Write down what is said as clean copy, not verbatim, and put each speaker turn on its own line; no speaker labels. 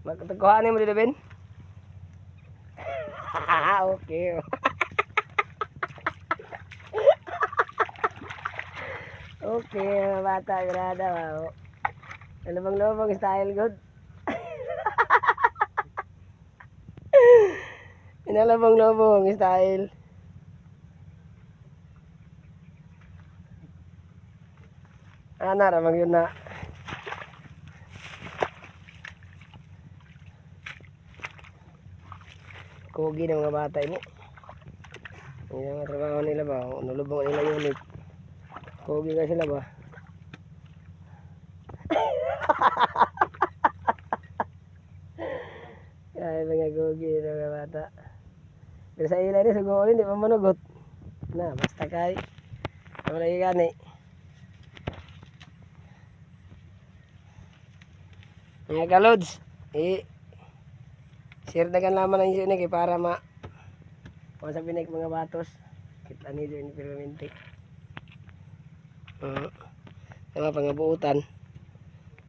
Magkuhanin mo dito, Ben? Okay. Okay, mga bata, grada, wow. Lubang-lubang style, good. Inalabang-lubang style. Ana, ramang yun na. Kogi ng mga bata ini. Yung mga trabaho nila ba? Nalubang nila unit. Kogi ka sila ba? Kaya mga kogi ng mga bata. Pero sa ilan ni siguro hindi pa manugot. Na, basta kay. Wala yung gani. Mga kalods. Share na kan laman ang iso para masabi na mga batos. Kita nito yung permanente. Sama pangabuutan.